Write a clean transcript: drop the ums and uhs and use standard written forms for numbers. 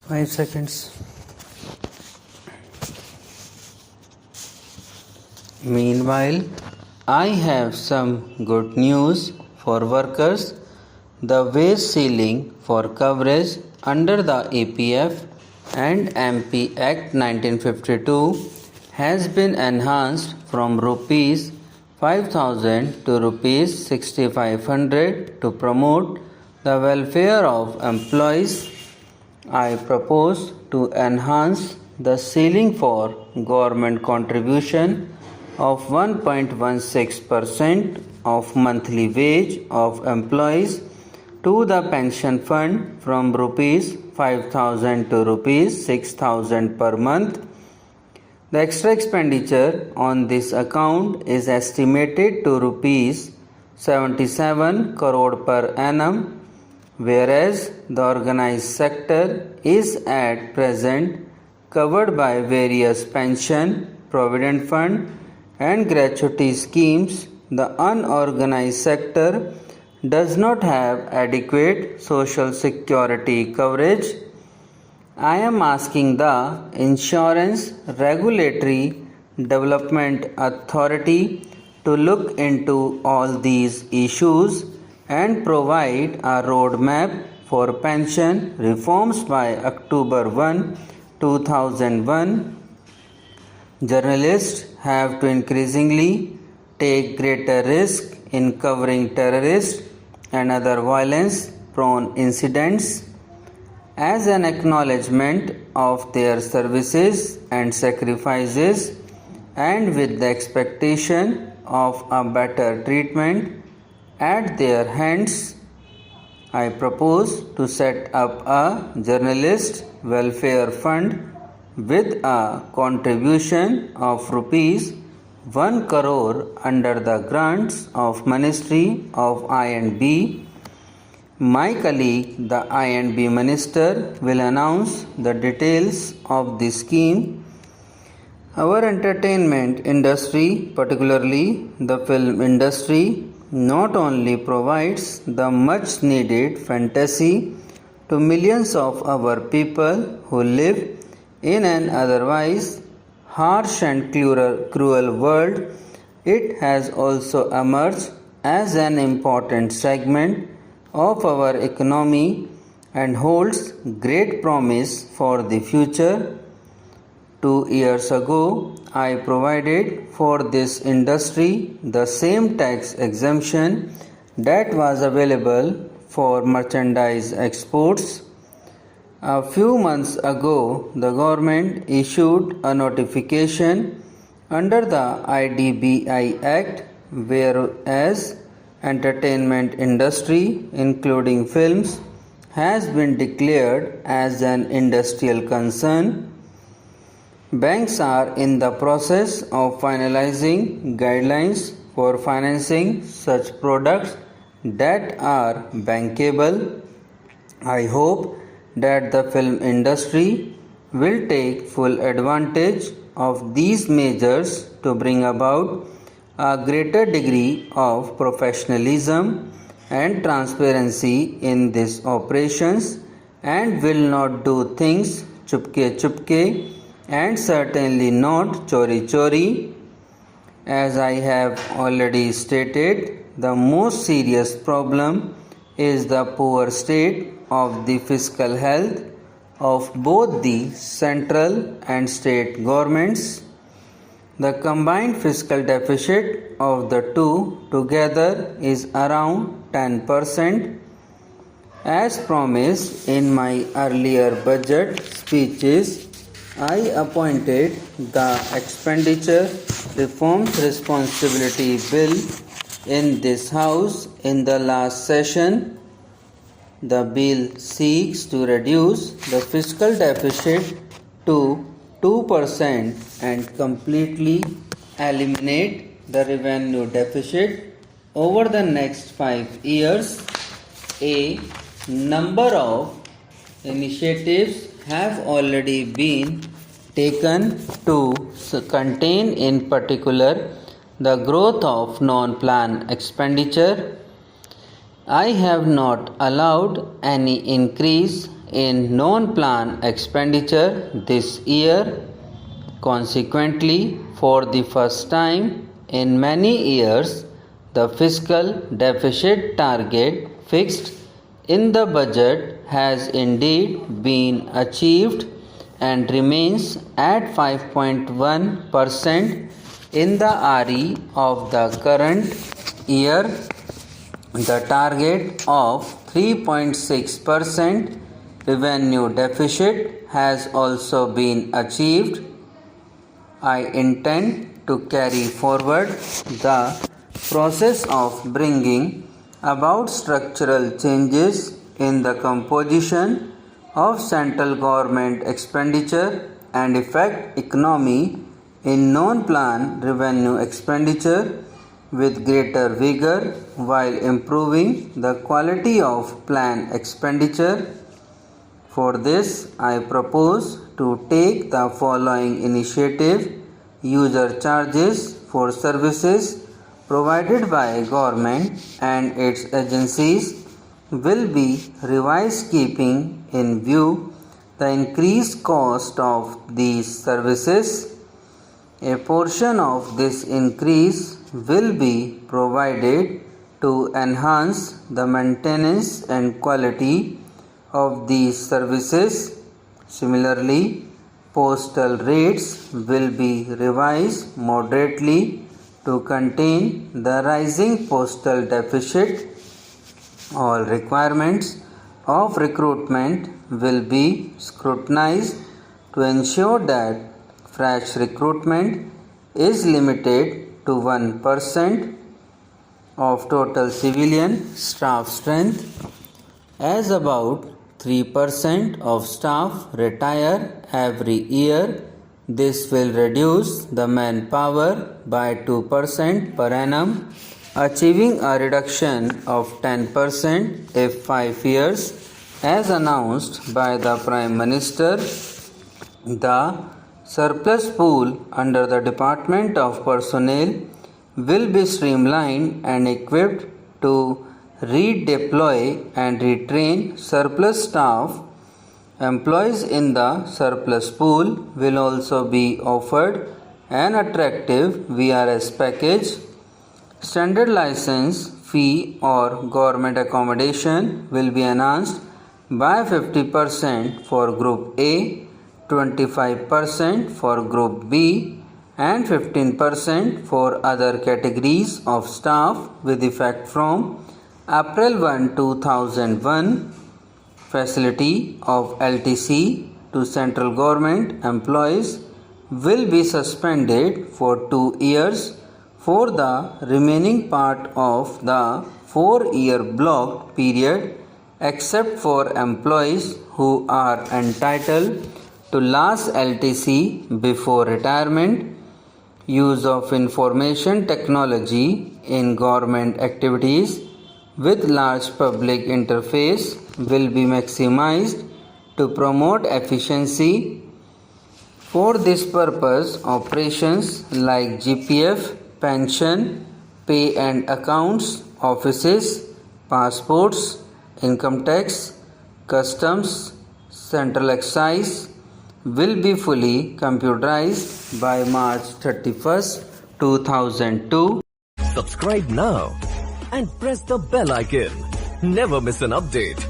5 seconds. Meanwhile, I have some good news for workers. The wage ceiling for coverage under the EPF and MP Act 1952 has been enhanced from Rs 5,000 to Rs 6,500 to promote the welfare of employees. I propose to enhance the ceiling for government contribution of 1.16% of monthly wage of employees to the pension fund from Rs 5,000 to Rs 6,000 per month. The extra expenditure on this account is estimated to Rs 77 crore per annum, whereas the organized sector is at present covered by various pension, provident fund and gratuity schemes. The unorganized sector does not have adequate social security coverage. I am asking the Insurance Regulatory Development Authority to look into all these issues and provide a roadmap for pension reforms by October 1, 2001. Journalists have to increasingly take greater risk in covering terrorist and other violence-prone incidents as an acknowledgement of their services and sacrifices, and with the expectation of a better treatment at their hands. I propose to set up a journalist welfare fund with a contribution of Rs 1 crore under the grants of Ministry of I&B. My colleague, the I&B Minister, will announce the details of the scheme. Our entertainment industry, particularly the film industry, not only provides the much needed fantasy to millions of our people who live in an otherwise harsh and cruel world, it has also emerged as an important segment of our economy and holds great promise for the future. 2 years ago, I provided for this industry the same tax exemption that was available for merchandise exports. A few months ago, the government issued a notification under the IDBI Act, whereas entertainment industry, including films, has been declared as an industrial concern. Banks are in the process of finalizing guidelines for financing such products that are bankable. I hope that the film industry will take full advantage of these measures to bring about a greater degree of professionalism and transparency in these operations and will not do things chupke and certainly not chori. As I have already stated, the most serious problem is the poor state of the fiscal health of both the central and state governments. The combined fiscal deficit of the two together is around 10%. As promised in my earlier budget speeches, I appointed the Expenditure Reforms Responsibility Bill in this House in the last session. The bill seeks to reduce the fiscal deficit to 2% and completely eliminate the revenue deficit over the next 5 years. A number of initiatives have already been taken to contain, in particular, the growth of non-plan expenditure. I have not allowed any increase in non-plan expenditure this year. Consequently, for the first time in many years, the fiscal deficit target fixed in the budget has indeed been achieved and remains at 5.1% in the RE of the current year. The target of 3.6% revenue deficit has also been achieved. I intend to carry forward the process of bringing about structural changes in the composition of central government expenditure and effect economy in non-plan revenue expenditure with greater vigor while improving the quality of plan expenditure. For this, I propose to take the following initiative. User charges for services provided by government and its agencies will be revised keeping in view the increased cost of these services. A portion of this increase will be provided to enhance the maintenance and quality of these services. Similarly, postal rates will be revised moderately to contain the rising postal deficit. All requirements of recruitment will be scrutinized to ensure that fresh recruitment is limited to 1% of total civilian staff strength, as about 3% of staff retire every year. This will reduce the manpower by 2% per annum, achieving a reduction of 10% if 5 years, as announced by the Prime Minister. The surplus pool under the Department of Personnel will be streamlined and equipped to redeploy and retrain surplus staff. Employees in the surplus pool will also be offered an attractive VRS package. Standard license fee or government accommodation will be enhanced by 50% for Group A, 25% for Group B, and 15% for other categories of staff with effect from April 1, 2001. Facility of LTC to central government employees will be suspended for 2 years for the remaining part of the 4-year blocked period, except for employees who are entitled to last LTC before retirement. Use of information technology in government activities with large public interface will be maximized to promote efficiency. For this purpose, operations like GPF, pension, pay and accounts, offices, passports, income tax, customs, central excise will be fully computerized by March 31st, 2002. Subscribe now and press the bell icon. Never miss an update.